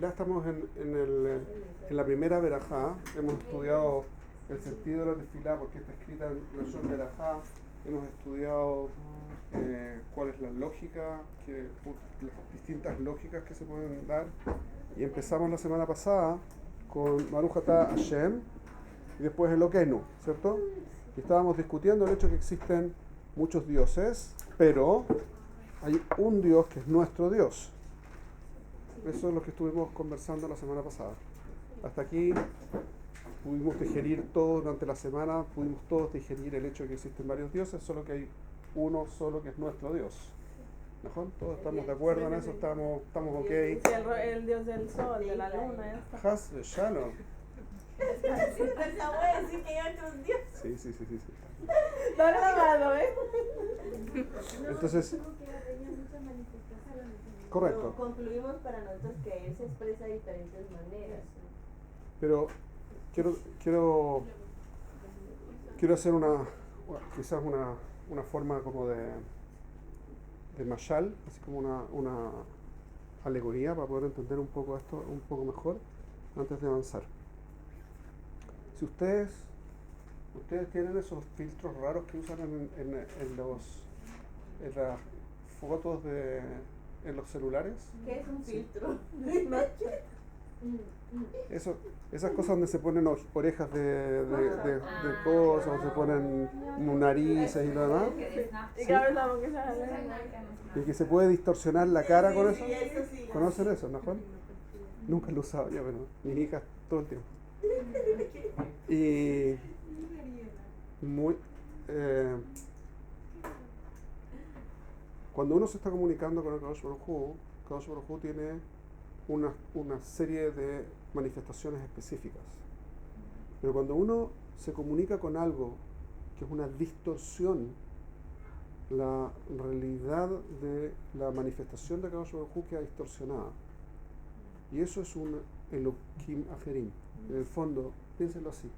Ya estamos en la primera verajá. Hemos estudiado el sentido de la tefilá, porque está escrita en la verajá. Hemos estudiado cuál es la lógica, las distintas lógicas que se pueden dar. Y empezamos la semana pasada con Baruch Atah Hashem y después el Elokeinu, ¿cierto? Y estábamos discutiendo el hecho de que existen muchos dioses, pero hay un Dios que es nuestro Dios. Eso es lo que estuvimos conversando la semana pasada. Hasta aquí pudimos digerir todo durante la semana, pudimos todos digerir el hecho de que existen varios dioses, solo que hay uno solo que es nuestro Dios. ¿Mejor? Todos estamos de acuerdo en eso, estamos ok. Sí, el dios del sol, de la luna, Has de Shalom. Esa voy a decir que hay otros dioses. Sí. No grabado, ¿eh? Entonces, correcto. Pero concluimos para nosotros que él se expresa de diferentes maneras. Pero quiero hacer quizás una forma como de mashal, así como una alegoría para poder entender un poco esto un poco mejor antes de avanzar. Si ustedes tienen esos filtros raros que usan en las fotos en los celulares. ¿Qué es un filtro? Esas cosas donde se ponen orejas de cosas, o se ponen narices y lo demás. Y cada vez la que sale. Y que se puede distorsionar la cara con eso. Sí, eso sí. ¿Conocen eso, no, Juan? Nunca lo he usado yo, pero mis hijas todo el tiempo. Y cuando uno se está comunicando con el Kadosh Baruj Hu tiene una serie de manifestaciones específicas. Pero cuando uno se comunica con algo que es una distorsión, la realidad de la manifestación de Kadosh Baruj Hu queda distorsionada. Y eso es un Elohim Ajerim. En el fondo, piénsenlo así.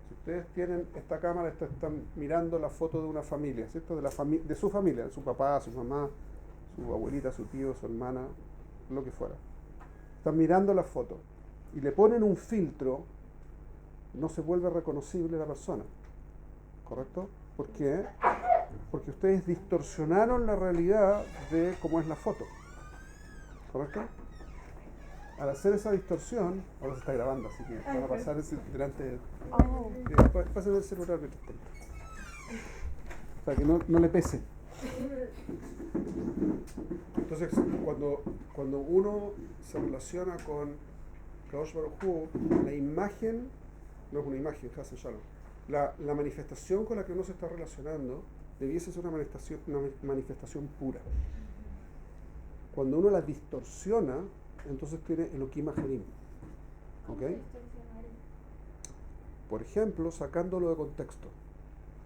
Si ustedes tienen esta cámara, están mirando la foto de una familia, ¿cierto? De su familia, de su papá, su mamá, su abuelita, su tío, su hermana, lo que fuera. Están mirando la foto y le ponen un filtro, no se vuelve reconocible la persona. ¿Correcto? ¿Por qué? Porque ustedes distorsionaron la realidad de cómo es la foto. ¿Correcto? Al hacer esa distorsión, ahora se está grabando, así que van a pasar delante de... Pasen el celular mientras tanto. Para que no le pese. Entonces, cuando uno se relaciona con Kadosh Baruj Hu, la imagen no es una imagen, Hasan Shalom. La manifestación con la que uno se está relacionando debiese ser una manifestación pura. Cuando uno la distorsiona, entonces tiene Elohim Ajerim. ¿Ok? Por ejemplo, sacándolo de contexto.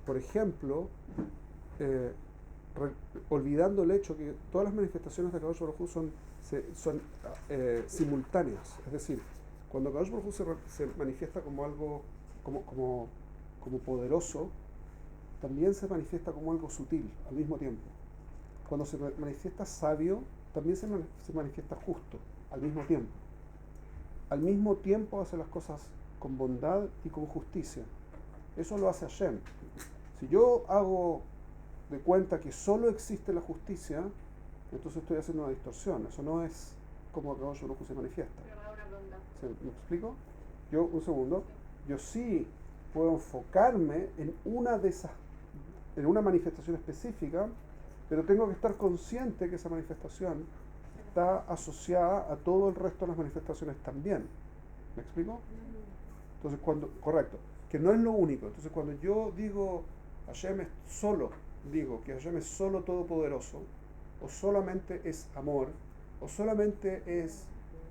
Por ejemplo, olvidando el hecho que todas las manifestaciones de Kadosh Baruj Hu son simultáneas. Es decir, cuando Kadosh Baruj Hu se manifiesta como algo como poderoso, también se manifiesta como algo sutil al mismo tiempo. Cuando se manifiesta sabio, también se manifiesta justo al mismo tiempo. Al mismo tiempo hace las cosas con bondad y con justicia. Eso lo hace Hashem. Si yo hago de cuenta que solo existe la justicia, entonces estoy haciendo una distorsión. Eso no es como Kadosh Baruj Hu se manifiesta. ¿Me explico? Un segundo. Yo sí puedo enfocarme en una manifestación específica, pero tengo que estar consciente que esa manifestación está asociada a todo el resto de las manifestaciones también. ¿Me explico? Entonces, correcto, que no es lo único. Entonces, cuando yo digo que Hashem es solo todopoderoso, o solamente es amor, o solamente es,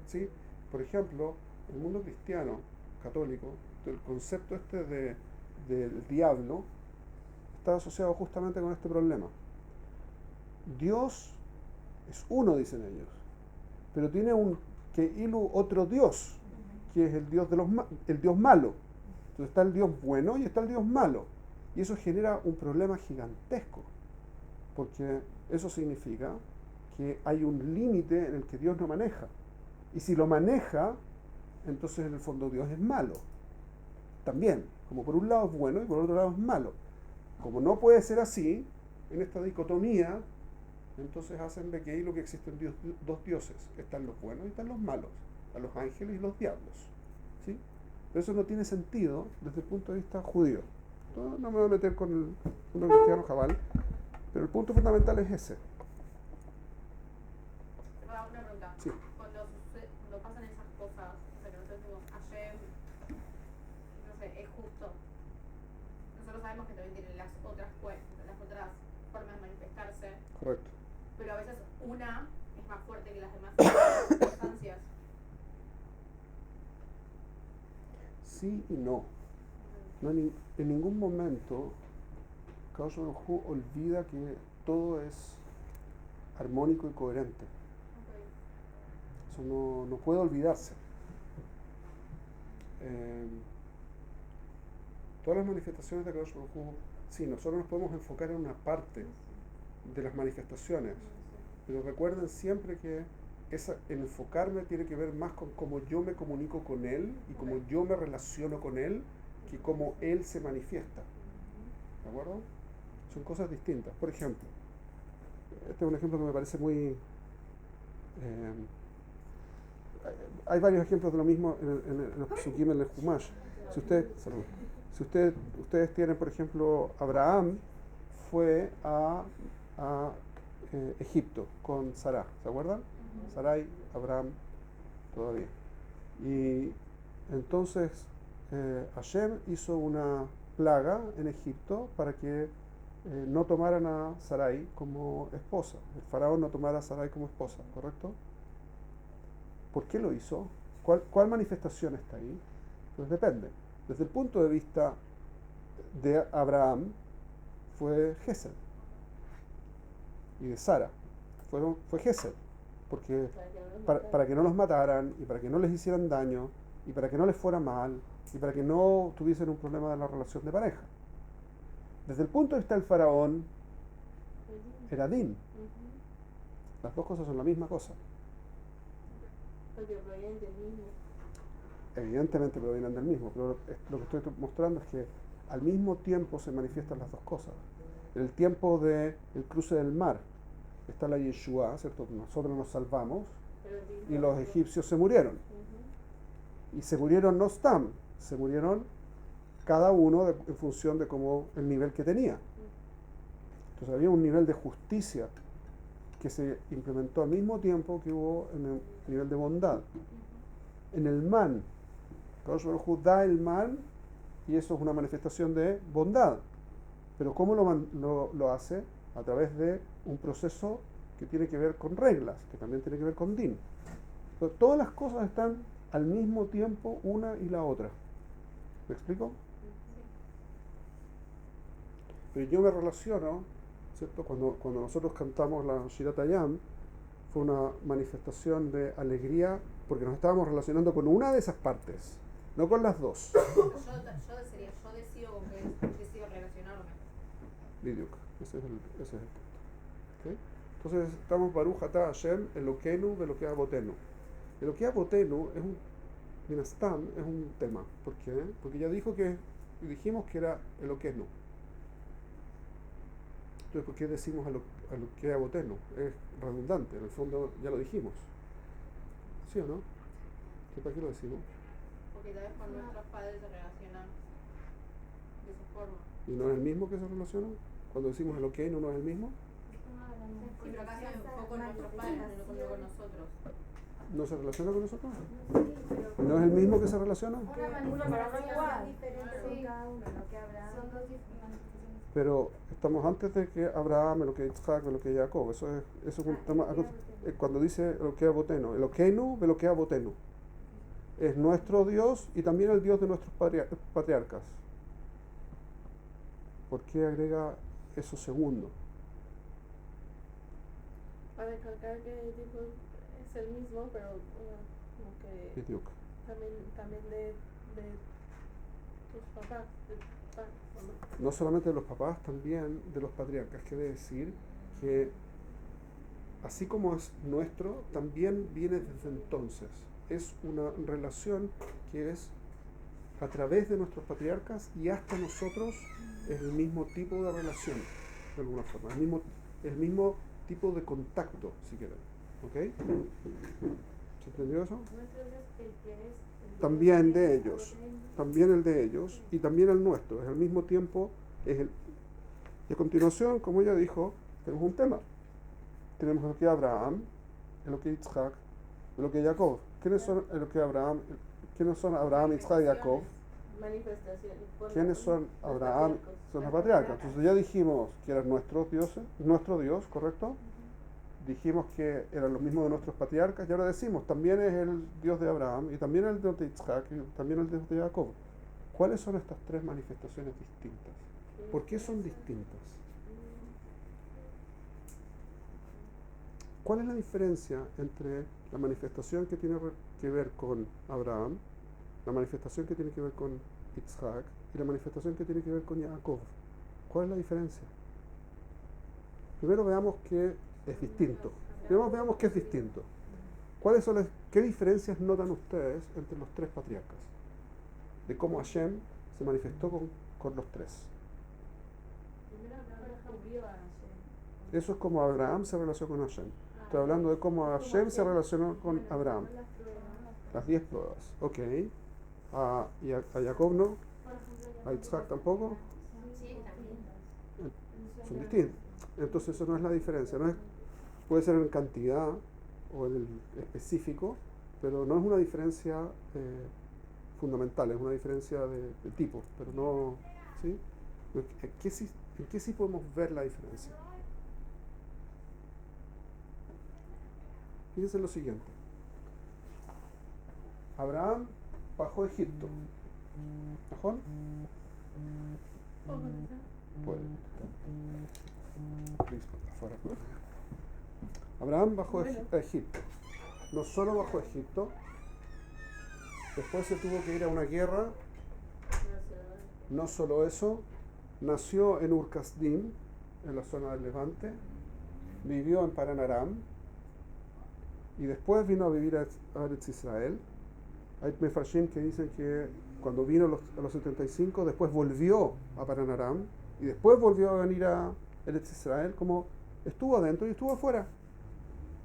¿sí? Por ejemplo, en el mundo cristiano, católico, el concepto del diablo está asociado justamente con este problema. Dios es uno, dicen ellos, pero tiene otro Dios, que es el Dios malo. Entonces está el Dios bueno y está el Dios malo. Y eso genera un problema gigantesco, porque eso significa que hay un límite en el que Dios no maneja. Y si lo maneja, entonces en el fondo Dios es malo. También, como por un lado es bueno y por otro lado es malo. Como no puede ser así, en esta dicotomía, entonces hacen de que ahí lo que existen dos dioses. Están los buenos y están los malos. Están los ángeles y los diablos. ¿Sí? Pero eso no tiene sentido desde el punto de vista judío. No me voy a meter con el mundo cristiano cabal, pero el punto fundamental es ese. Una pregunta. Sí. Cuando pasan esas cosas, o sea, que nosotros decimos, Hashem, no sé, es justo. Nosotros sabemos que también tienen las otras formas de manifestarse. Correcto. Pero a veces una es más fuerte que las demás circunstancias. Sí y no. En ningún momento Kadosh Baruj Hu olvida que todo es armónico y coherente. Eso no puede olvidarse. Todas las manifestaciones de Kadosh Baruj Hu, sí, nosotros nos podemos enfocar en una parte de las manifestaciones, pero recuerden siempre que el enfocarme tiene que ver más con cómo yo me comunico con Él y cómo yo me relaciono con Él que cómo Él se manifiesta. ¿De acuerdo? Son cosas distintas. Por ejemplo, este es un ejemplo que me parece muy... hay varios ejemplos de lo mismo en los Pesukim, en el Humash. Si ustedes tienen, por ejemplo, Abraham fue a Egipto con Sarah, ¿se acuerdan? Sarai, Abraham, todavía. Y entonces Hashem hizo una plaga en Egipto para que no tomaran a Sarai como esposa. El faraón no tomara a Sarai como esposa, ¿correcto? ¿Por qué lo hizo? ¿Cuál manifestación está ahí? Pues depende. Desde el punto de vista de Abraham fue Gesed. Y de Sara fue Gesed. Porque para que no los mataran y para que no les hicieran daño y para que no les fuera mal y para que no tuviesen un problema de la relación de pareja. Desde el punto de vista del faraón era Din. Las dos cosas son la misma cosa. Porque provienen del mismo. Evidentemente provienen del mismo, pero lo que estoy mostrando es que al mismo tiempo se manifiestan las dos cosas. En el tiempo del cruce del mar está la Yeshua, ¿cierto? Nosotros nos salvamos y los egipcios se murieron. Y se murieron no stam, se murieron cada uno en función de cómo el nivel que tenía. Entonces había un nivel de justicia que se implementó al mismo tiempo que hubo en el nivel de bondad. En el man, Kadosh Baruj Hu da el man y eso es una manifestación de bondad. Pero ¿cómo lo hace? A través de un proceso que tiene que ver con reglas, que también tiene que ver con din. Entonces, todas las cosas están al mismo tiempo una y la otra. ¿Me explico? Pero yo me relaciono, ¿cierto? Cuando nosotros cantamos la Shirat Hayam, fue una manifestación de alegría porque nos estábamos relacionando con una de esas partes, no con las dos. Yo decido con qué decido relacionarme. Bidyuk, ese es el punto. ¿Okay? Entonces estamos Baruch Atah Hashem Elokeinu Velokei Avotenu. Velokei Avotenu es es un tema. ¿Por qué? Porque ya dijimos que era Elokeinu. Entonces, ¿por qué decimos Velokei Avotenu? Es redundante, en el fondo ya lo dijimos. ¿Sí o no? ¿Para qué lo decimos? Porque tal vez con nuestros padres se relacionan de esa forma. ¿Y no es el mismo que se relaciona? Cuando decimos Elokeinu, ¿no es el mismo? Sí, pero acá se enfocó en nuestros padres, no con nosotros. ¿No se relaciona con nosotros? Sí, pero ¿No es el mismo que se relaciona? una manifestación diferente con cada uno, lo que Abraham. Son dos manifestaciones. Pero estamos antes de que Abraham, lo que Isaac, lo que Jacob. Eso es un tema. Cuando dice Velokei Avotenu, Elokeinu, Velokei Avotenu. Es nuestro Dios y también el Dios de nuestros patriarcas. ¿Por qué agrega eso segundo? Para recalcar que dijo es el mismo, pero como que también de tus papás, No solamente de los papás, también de los patriarcas. Quiere decir que así como es nuestro, también viene desde entonces. Es una relación que es a través de nuestros patriarcas y hasta nosotros es el mismo tipo de relación, de alguna forma, el mismo tipo de contacto, si quieren. ¿Ok? ¿Se entendió eso? También de ellos, también el de ellos y también el nuestro, es al mismo tiempo, y a continuación, como ella dijo, tenemos un tema. Tenemos lo que Abraham, lo que Yitzhak, lo que Jacob. ¿Quiénes son lo que Abraham? ¿Quiénes son Abraham, Yitzhak y Jacob? ¿Quiénes son Abraham? Son los patriarcas. Entonces ya dijimos que eran nuestros dioses, nuestro Dios, ¿correcto? Dijimos que eran los mismos de nuestros patriarcas y ahora decimos, también es el Dios de Abraham y también el Dios de Yitzhak y también el Dios de Jacob. ¿Cuáles son estas tres manifestaciones distintas? ¿Por qué son distintas? ¿Cuál es la diferencia entre la manifestación que tiene que ver con Abraham, la manifestación que tiene que ver con Yitzhak y la manifestación que tiene que ver con Jacob? ¿Cuál es la diferencia? Primero veamos que es distinto. Primero veamos que es distinto. ¿Qué diferencias notan ustedes entre los tres patriarcas? De cómo Hashem se manifestó con los tres. Eso es como Abraham se relacionó con Hashem. Estoy hablando de cómo Hashem se relacionó con Abraham. Las 10 pruebas. Ok. ¿Y a Jacob no? ¿A Yitzhak tampoco? Son distintos. Entonces eso no es la diferencia. Puede ser en cantidad o en el específico, pero no es una diferencia fundamental, es una diferencia de tipo. Pero no... ¿sí? ¿En qué sí podemos ver la diferencia? Fíjense en lo siguiente. Abraham bajó a Egipto. ¿Ajón? Puede. Afuera. Abraham bajó a Egipto. No solo bajó a Egipto, después se tuvo que ir a una guerra. No solo eso, nació en Ur-Kasdim, en la zona del Levante, vivió en Paran Aram, y después vino a vivir a Eretz Israel. Hay mefarshim que dicen que cuando vino a los 75, después volvió a Paran Aram, y después volvió a venir a Eretz Israel, como estuvo adentro y estuvo afuera.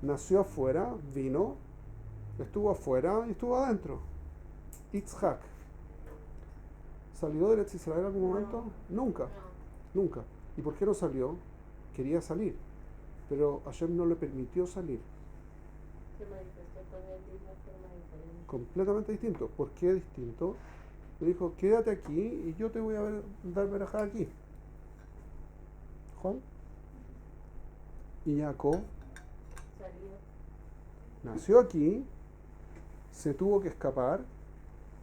Nació afuera, vino, estuvo afuera y estuvo adentro. Yitzhak, ¿salió de Eretz Israel en algún momento? Nunca, nunca. ¿Y por qué no salió? Quería salir, pero Hashem no le permitió salir. Se manifestó con él de una forma diferente. Completamente distinto. ¿Por qué distinto? Le dijo, quédate aquí y yo te voy a dar verajá aquí. Juan. Y Jacob nació aquí, se tuvo que escapar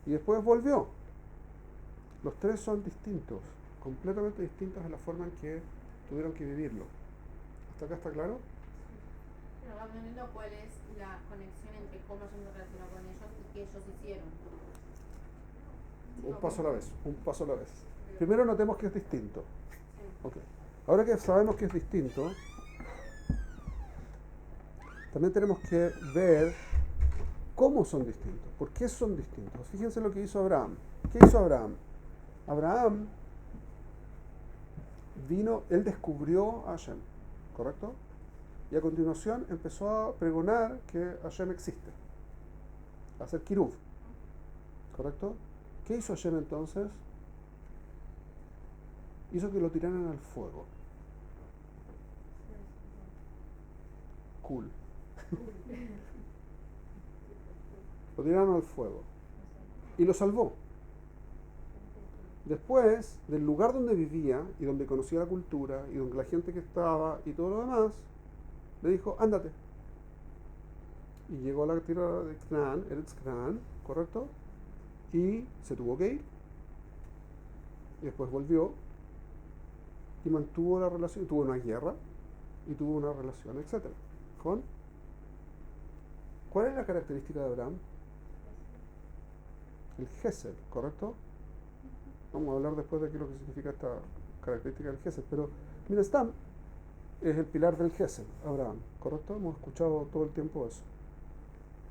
y después volvió. Los tres son distintos, completamente distintos en la forma en que tuvieron que vivirlo. ¿Hasta acá está claro? Pero vamos viendo cuál es la conexión entre cómo yo me relaciono con ellos y qué ellos hicieron. Un paso a la vez, un paso a la vez. Primero notemos que es distinto. Okay. Ahora que sabemos que es distinto, también tenemos que ver cómo son distintos, por qué son distintos. Fíjense lo que hizo Abraham. ¿Qué hizo Abraham? Abraham vino, él descubrió a Hashem, ¿correcto? Y a continuación empezó a pregonar que Hashem existe, a hacer kiruv, ¿correcto? ¿Qué hizo Hashem entonces? Hizo que lo tiraran al fuego. Cool. Lo tiraron al fuego y lo salvó. Después, del lugar donde vivía y donde conocía la cultura y donde la gente que estaba y todo lo demás, le dijo, ándate. Y llegó a la tierra de Canaán, Eretz Canaán, ¿correcto? Y se tuvo que ir. Y después volvió y mantuvo la relación, tuvo una guerra y tuvo una relación, etc. ¿Con? ¿Cuál es la característica de Abraham? El Gesed, ¿correcto? Vamos a hablar después de qué es lo que significa esta característica del Gesed, pero mira, es el pilar del Gesed, Abraham, ¿correcto? Hemos escuchado todo el tiempo eso.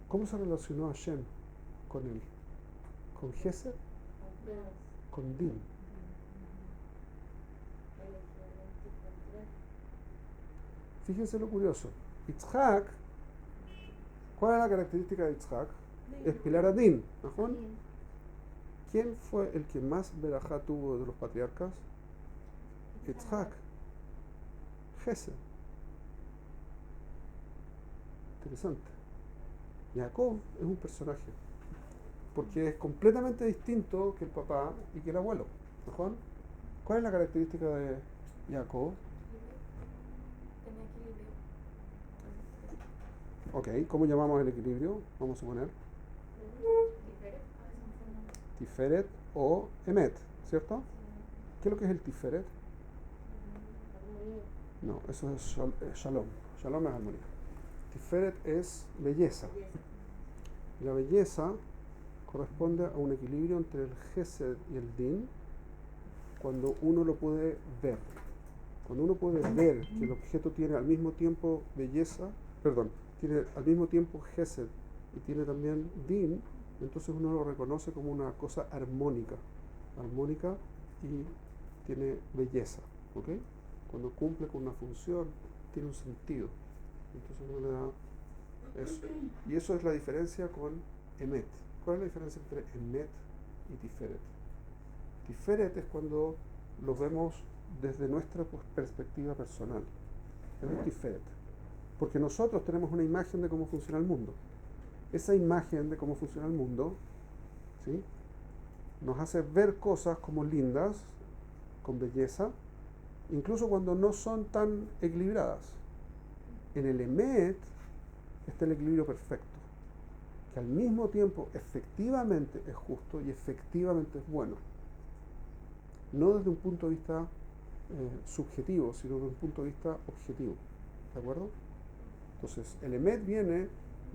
¿Cómo se relacionó Hashem con él? ¿Con Gesed? Con Din. Fíjense lo curioso. Yitzhak, ¿cuál es la característica de Yitzhak? Es pilar a Din, ¿no? ¿Quién fue el que más verajá tuvo de los patriarcas? Yitzhak. Gesed. Interesante. Jacob es un personaje, porque es completamente distinto que el papá y que el abuelo, ¿no? ¿Cuál es la característica de Jacob? Ok, ¿cómo llamamos el equilibrio? Vamos a suponer Tiferet o Emet, ¿cierto? ¿Qué es lo que es el Tiferet? No, eso es Shalom. Shalom es armonía. Tiferet es belleza. Y la belleza corresponde a un equilibrio entre el Gesed y el Din cuando uno lo puede ver. Cuando uno puede ver que el objeto tiene al mismo tiempo tiene al mismo tiempo Gesed y tiene también Din, entonces uno lo reconoce como una cosa armónica y tiene belleza, ¿ok? Cuando cumple con una función, tiene un sentido. Entonces uno le da eso. Y eso es la diferencia con Emet. ¿Cuál es la diferencia entre Emet y Tiferet? Tiferet es cuando lo vemos desde nuestra perspectiva personal. Es un Tiferet. Porque nosotros tenemos una imagen de cómo funciona el mundo. Esa imagen de cómo funciona el mundo, ¿sí?, nos hace ver cosas como lindas, con belleza, incluso cuando no son tan equilibradas. En el Emet está el equilibrio perfecto, que al mismo tiempo efectivamente es justo y efectivamente es bueno. No desde un punto de vista subjetivo, sino desde un punto de vista objetivo. ¿De acuerdo? Entonces, el Emet viene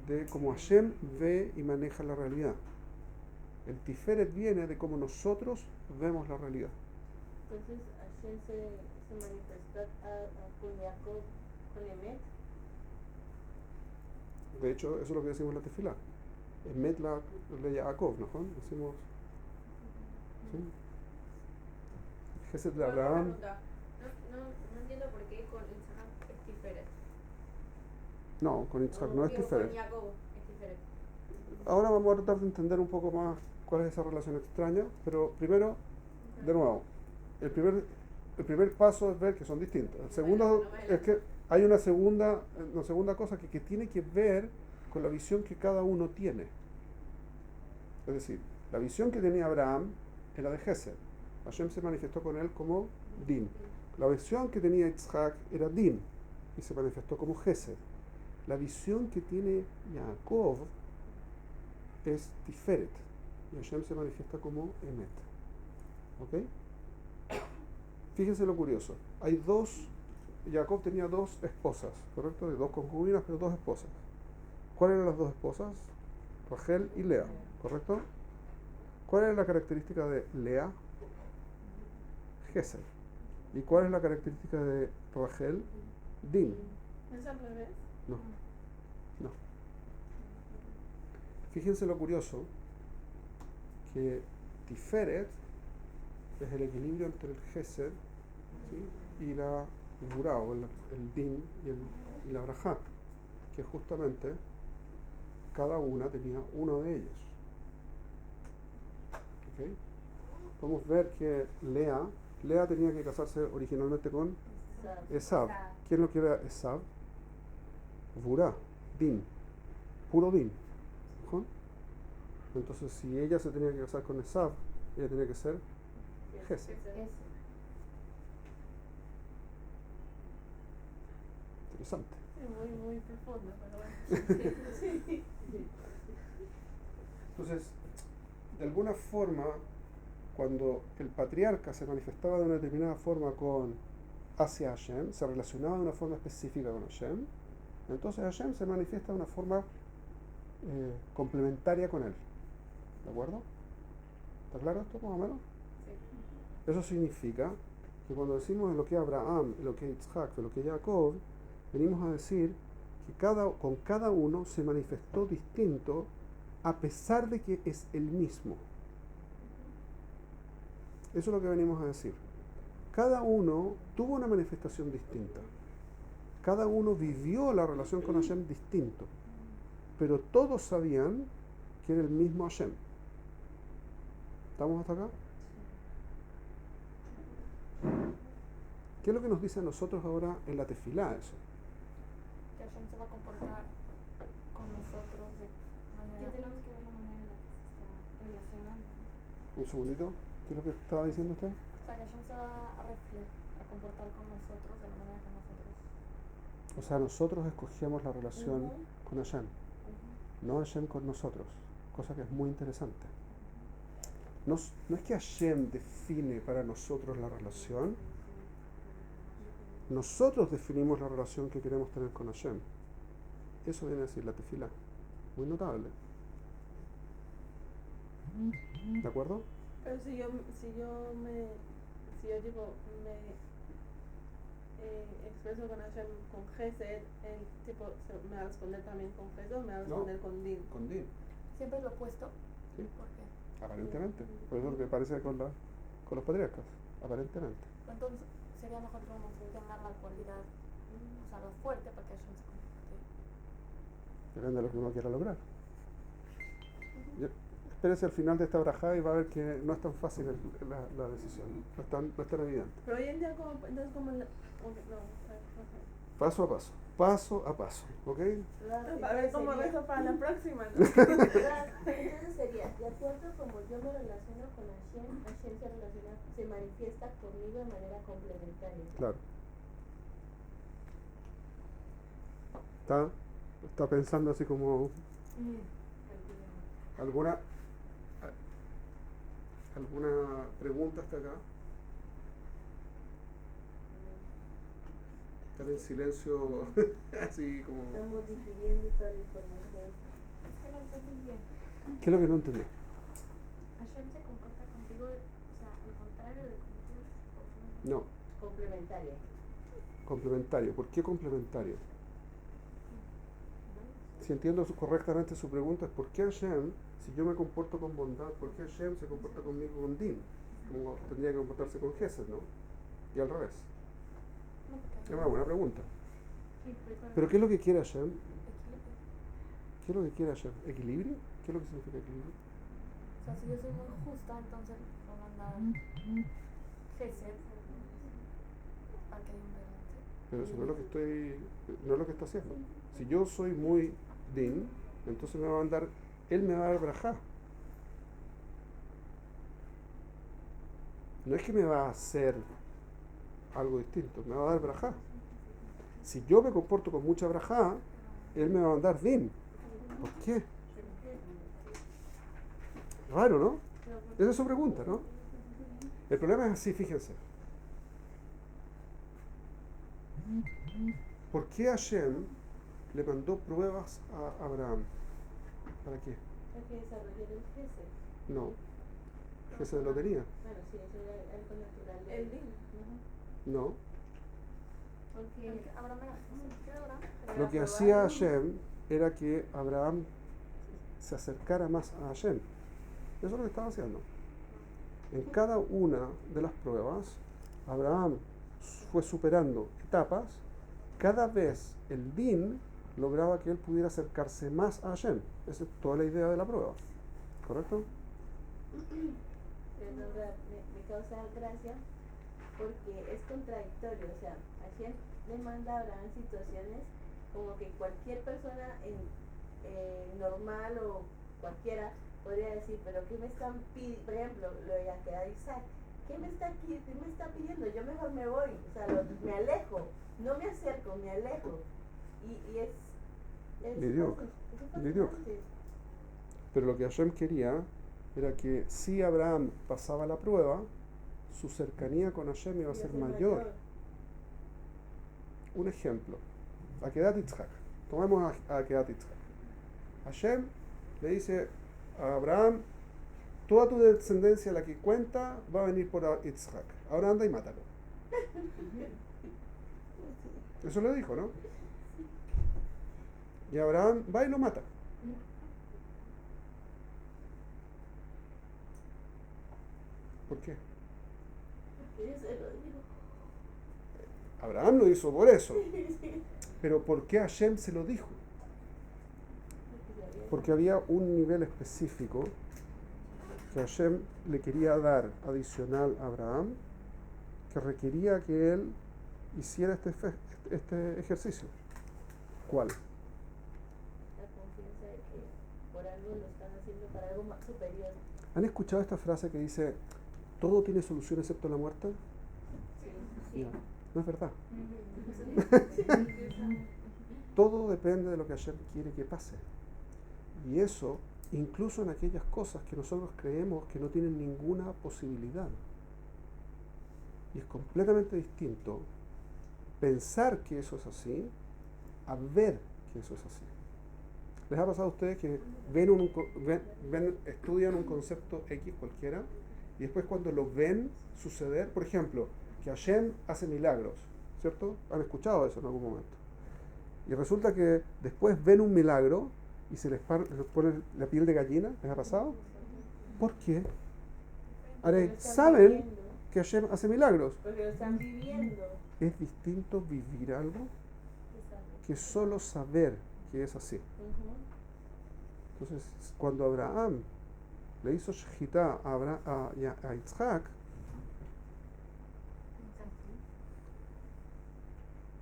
de cómo Hashem ve y maneja la realidad. El Tiferet viene de cómo nosotros vemos la realidad. Entonces, Hashem se manifestó con Jacob con Emet. De hecho, eso es lo que decimos en la tefilá. Emet la de Jacob, ¿no? Decimos, ¿sí? Gesed de Abraham. No entiendo por qué con Isaac es Tiferet. No, con Yitzhak no es Tiferet. Con Jacob es Tiferet. Ahora vamos a tratar de entender un poco más cuál es esa relación extraña, pero primero, de nuevo, el primer paso es ver que son distintos. El segundo es que hay una segunda cosa que tiene que ver con la visión que cada uno tiene. Es decir, la visión que tenía Abraham era de Gesed. Hashem se manifestó con él como Din. La visión que tenía Yitzhak era Din y se manifestó como Gesed. La visión que tiene Jacob es Tiferet y Hashem se manifiesta como Emet. ¿Ok? Fíjense lo curioso. Jacob tenía dos esposas, ¿correcto? De dos concubinas, pero dos esposas. ¿Cuáles eran las dos esposas? Rachel y Lea, ¿correcto? ¿Cuál es la característica de Lea? Gesed. ¿Y cuál es la característica de Rachel? Din. ¿Es al revés? No. Fíjense lo curioso, que Tiferet es el equilibrio entre el Gesed, ¿sí?, y la Burá, o el Din y la Brajá, que justamente cada una tenía uno de ellos. ¿Okay? Podemos ver que Lea tenía que casarse originalmente con Esav. ¿Quién lo quiere Esav? Burá, Din, puro Din. ¿No? Entonces, si ella se tenía que casar con Esav, ella tenía que ser Gesed. Interesante. Muy profundo, pero bueno. Sí. Entonces, de alguna forma, cuando el patriarca se manifestaba de una determinada forma hacia Hashem, se relacionaba de una forma específica con Hashem, entonces Hashem se manifiesta de una forma complementaria con él. ¿De acuerdo? ¿Está claro esto más o menos? Sí. Eso significa que cuando decimos en lo que Abraham, en lo que Isaac, en lo que Jacob, venimos a decir que con cada uno se manifestó distinto a pesar de que es el mismo. Eso es lo que venimos a decir. Cada uno tuvo una manifestación distinta. Cada uno vivió la relación con Hashem distinto. Pero todos sabían que era el mismo Hashem. ¿Estamos hasta acá? ¿Qué es lo que nos dice a nosotros ahora en la tefilá eso? Que Hashem se va a comportar con nosotros de manera... ¿Qué tenemos que ver la manera en la que se está relacionando? Un segundito. ¿Qué es lo que estaba diciendo usted? O sea, que Hashem se va a comportar con nosotros de la manera que nosotros... O sea, nosotros escogemos la relación con Hashem, no Hashem con nosotros, cosa que es muy interesante. No es que Hashem define para nosotros la relación, nosotros definimos la relación que queremos tener con Hashem. Eso viene a decir la tefilá, muy notable. ¿De acuerdo? Pero si yo digo, expreso con Hashem con Gesed, el tipo me va a responder también con Gesed o me va a responder con Din. Con Din. ¿Siempre es lo opuesto? Sí. ¿Por qué? Aparentemente. Por eso es lo que parece con los patriarcas. Aparentemente. Entonces sería mejor que uno tenga la cualidad, o sea, lo fuerte para que Hashem se comporte. Depende de lo que uno quiera lograr. Espérese al final de esta brajá y va a ver que no es tan fácil la decisión. No es tan evidente. Pero hoy en día, entonces, como Paso a paso, ¿ok? a ver cómo rezo para la próxima. Entonces sería, de acuerdo como yo me relaciono con Hashem se manifiesta conmigo de manera complementaria. Claro. Está pensando así como alguna pregunta hasta acá. Están en silencio, así como... Estamos difiriendo toda la información. Es que no entendí bien. ¿Qué es lo que no entendí? Hashem se comporta contigo, o sea, al contrario de contigo. No, Complementaria. complementario. ¿Por qué complementario? Si entiendo correctamente su pregunta, es ¿por qué Hashem, si yo me comporto con bondad, por qué Hashem se comporta conmigo con Din? Como tendría que comportarse con Gesed, ¿no? Y al revés. Es una buena pregunta. ¿Pero qué es lo que quiere Hashem? ¿Qué es lo que quiere Hashem? ¿Equilibrio? ¿Qué es lo que significa equilibrio? O sea, si yo soy muy justa, entonces no van a dar Gesed para que haya un balance. Pero eso no es lo que está haciendo. Si yo soy muy Din, entonces él me va a dar brajá. No es que me va a hacer algo distinto, me va a dar brajá. Si yo me comporto con mucha brajá, él me va a mandar din. ¿Por qué? Raro, ¿no? Esa es su pregunta, ¿no? El problema es así, fíjense. ¿Por qué Hashem le mandó pruebas a Abraham? ¿Para qué? Para que desarrollara el Gesed. No. Gesed lo tenía. Bueno, sí, eso era algo natural. El Din. No. Porque Abraham era Gesed. ¿Qué era Abraham? Lo que hacía Hashem era que Abraham se acercara más a Hashem. Eso es lo que estaba haciendo. En cada una de las pruebas, Abraham fue superando etapas. Cada vez el Din lograba que él pudiera acercarse más a Hashem. Esa es toda la idea de la prueba. ¿Correcto? Pero no, me causa gracia porque es contradictorio. O sea, Hashem le manda a Abraham situaciones como que cualquier persona normal o cualquiera podría decir, pero ¿qué me están pidiendo? Por ejemplo, lo de Isaac, ¿qué me está pidiendo? Yo mejor me voy, o sea, me alejo, no me acerco, me alejo. Y es fascinante. Pero lo que Hashem quería era que si Abraham pasaba la prueba, su cercanía con Hashem iba a ser mayor. Un ejemplo, Akedat Yitzhak. Tomemos a Akedat Yitzhak. Hashem le dice a Abraham, toda tu descendencia, la que cuenta, va a venir por Yitzhak. Ahora anda y mátalo. Eso le dijo, ¿no? Y Abraham va y lo mata. ¿Por qué? Porque se lo dijo. Abraham lo hizo por eso. Pero ¿por qué Hashem se lo dijo? Porque había un nivel específico que Hashem le quería dar adicional a Abraham, que requería que él hiciera este ejercicio. ¿Cuál? La confianza de que por algo lo están haciendo para algo más superior. ¿Han escuchado esta frase que dice, todo tiene solución excepto la muerte? Sí. Ya, no es verdad. Todo depende de lo que Hashem quiere que pase. Y eso, incluso en aquellas cosas que nosotros creemos que no tienen ninguna posibilidad. Y es completamente distinto pensar que eso es así a ver que eso es así. ¿Les ha pasado a ustedes que estudian un concepto X cualquiera y después cuando lo ven suceder, por ejemplo, que Hashem hace milagros, ¿cierto? ¿Han escuchado eso en algún momento? Y resulta que después ven un milagro y se les pone la piel de gallina. ¿Les ha pasado? ¿Por qué? Ahora, saben que Hashem hace milagros. Porque lo están viviendo. Es distinto vivir algo que solo saber que es así. Entonces, cuando Abraham le hizo shejitá a Yitzhak,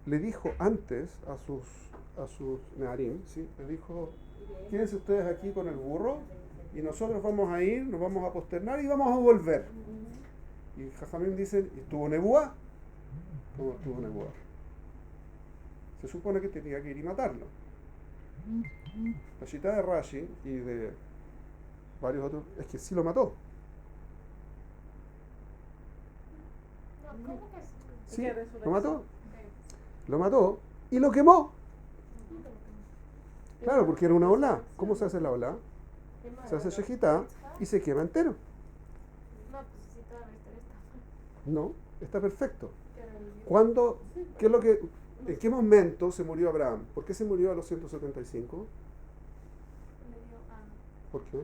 le dijo antes a sus nearim, ¿sí? Le dijo, quédense ustedes aquí con el burro y nosotros vamos a ir, nos vamos a posternar y vamos a volver. Y Jajamim dicen, ¿y tuvo nebuá? ¿Cómo tuvo nebuá? Se supone que tenía que ir y matarlo. La shita de Rashi y de varios otros es que sí lo mató. No, ¿cómo que es? Sí, ¿Qué lo resurrección? mató. Lo mató y lo quemó. Claro, porque era una ola. ¿Cómo se hace la ola? Se hace shejitá y se quema entero. No, pues sí, toda la historia está. No, está perfecto. Que revivió. ¿Cuándo? ¿Qué es lo que? ¿En qué momento se murió Abraham? ¿Por qué se murió a los 175? Le dio ¿Por qué?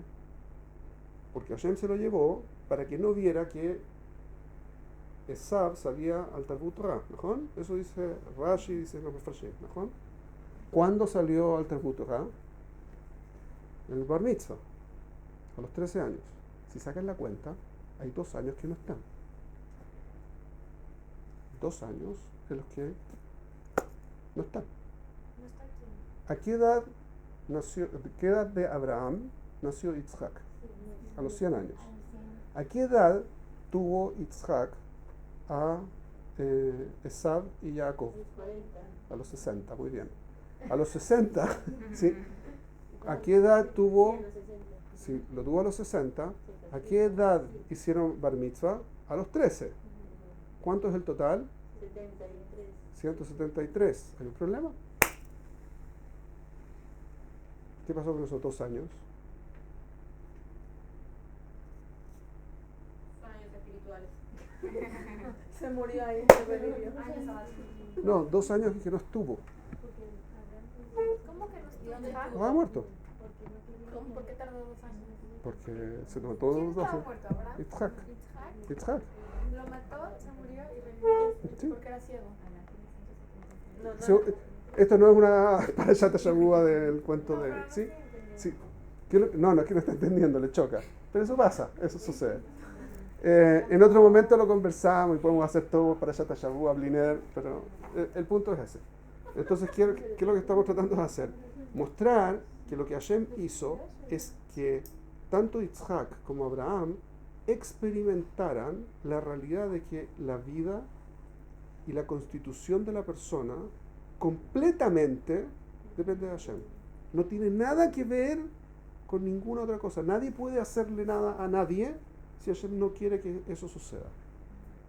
Porque Hashem se lo llevó para que no viera que Esav salía al Talmud Torah, ¿no? Eso dice Rashi, dice los Mefarshim, ¿no? ¿Cuándo salió al Talmud Torah? En el Bar Mitzvah, a los 13 años. Si sacan la cuenta, hay 2 años que no están. 2 años en los que no están. No está aquí. ¿A qué edad de Abraham nació Yitzhak? A los 100 años. ¿A qué edad tuvo Yitzhak a Esav y Jacob? A los 60, muy bien. A los 60, ¿sí? ¿A qué edad tuvo? Sí, lo tuvo a los 60. ¿A qué edad hicieron Bar Mitzvah? A los 13. ¿Cuánto es el total? 73. 173. ¿Hay un problema? ¿Qué pasó con esos 2 años? Son años espirituales. Se murió ahí, se revivió. Años sabáticos. No, 2 años que no estuvo. ¿Cómo que no ¿Y dónde estuvo? estuvo? ¿Ha muerto? ¿Cómo? ¿Por qué tardó 2 años? Porque se tomó todos ¿Quién los 12. estaba muerto, Abraham? Yitzhak. Yitzhak. Yitzhak. Lo mató, se murió y revivió. Sí. Porque era ciego. No, no, Se- Esto no es una parashata shabua del cuento de... ¿Sí? Sí. No es que no está entendiendo, le choca. Pero eso pasa, eso sucede. En otro momento lo conversamos y podemos hacer todo parashata shabua, bliner, pero el punto es ese. Entonces, ¿qué es lo que estamos tratando de hacer? Mostrar que lo que Hashem hizo es que tanto Yitzhak como Abraham experimentaran la realidad de que la vida y la constitución de la persona completamente depende de Hashem. No tiene nada que ver con ninguna otra cosa. Nadie puede hacerle nada a nadie si Hashem no quiere que eso suceda.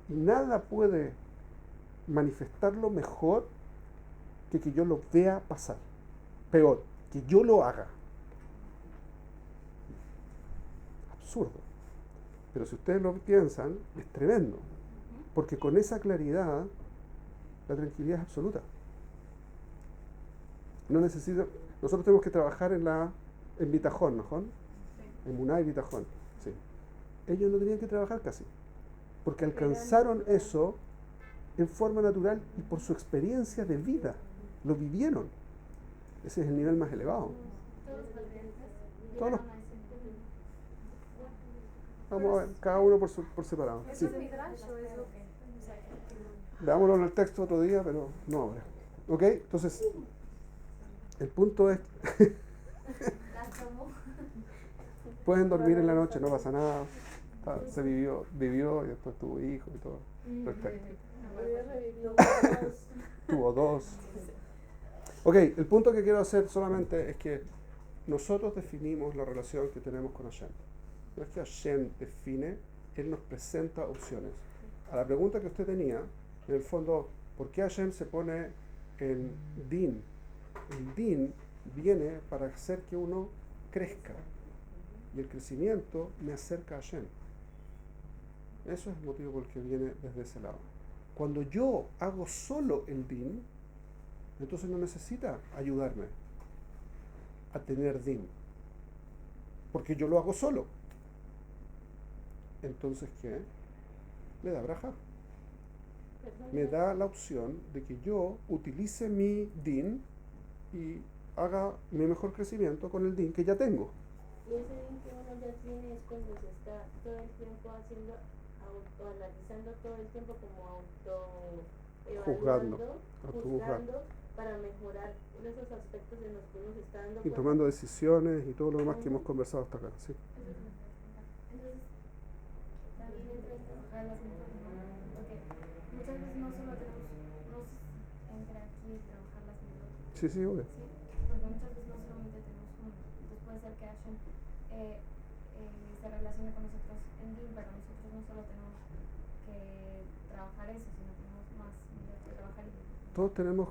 Y nada puede manifestarlo mejor que yo lo vea pasar. Peor, que yo lo haga. Absurdo. Pero si ustedes lo piensan, es tremendo. Porque con esa claridad, la tranquilidad es absoluta. No necesita, nosotros tenemos que trabajar en Bitajón, ¿no? En Muná y Bitajón. Sí. Ellos no tenían que trabajar casi, porque alcanzaron eso en forma natural y por su experiencia de vida. Lo vivieron. Ese es el nivel más elevado. Todos los, vamos a ver, cada uno por separado. ¿Eso Sí. es midrash o es lo que...? Veámoslo en el texto otro día, pero no ahora. ¿Ok? Entonces, el punto es pueden dormir en la noche, no pasa nada. Se vivió y después tuvo hijos y todo. Perfecto. Tuvo 2. Ok, el punto que quiero hacer solamente es que nosotros definimos la relación que tenemos con Hashem. No es que Hashem define, Él nos presenta opciones. A la pregunta que usted tenía, en el fondo, ¿por qué Hashem se pone en din? El din viene para hacer que uno crezca. Y el crecimiento me acerca a Hashem. Eso es el motivo por el que viene desde ese lado. Cuando yo hago solo el din, entonces no necesita ayudarme a tener din. Porque yo lo hago solo. Entonces, ¿qué? Me da braja. Me da la opción de que yo utilice mi din y haga mi mejor crecimiento con el din que ya tengo. Y ese din que uno ya tiene es cuando se está todo el tiempo haciendo, autoanalizando todo el tiempo, como juzgando para mejorar esos aspectos en los que uno se está dando Y cuenta. tomando decisiones y todo lo demás que hemos conversado hasta acá. ¿Sí? Entonces, también entra esta relación porque muchas veces no solo tenemos entre aquí y trabajar las midot. Sí, obvio. Sí, porque muchas veces no solamente tenemos uno. Entonces puede ser que Hashem se relacione con nosotros en din, pero nosotros no solo tenemos que trabajar eso, sino tenemos más midot que trabajar en din. Todos tenemos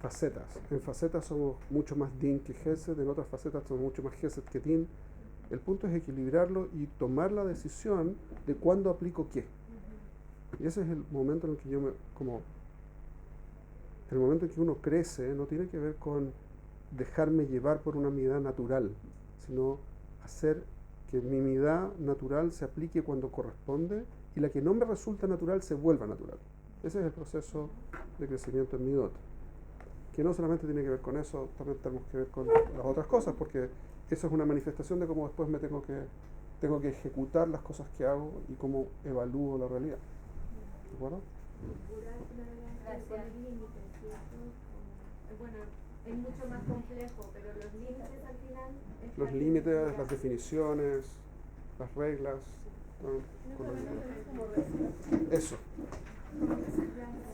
facetas. En facetas somos mucho más din que gesed, en otras facetas somos mucho más gesed que din. El punto es equilibrarlo y tomar la decisión de cuándo aplico qué. Y ese es el momento en el que el momento en que uno crece no tiene que ver con dejarme llevar por una midá natural, sino hacer que mi midá natural se aplique cuando corresponde y la que no me resulta natural se vuelva natural. Ese es el proceso de crecimiento en midot, que no solamente tiene que ver con eso, también tenemos que ver con las otras cosas, porque eso es una manifestación de cómo después me tengo que ejecutar las cosas que hago y cómo evalúo la realidad. ¿De acuerdo? Bueno, es mucho más complejo, pero los límites al final... Los límites, las definiciones, las reglas. ¿no? Eso.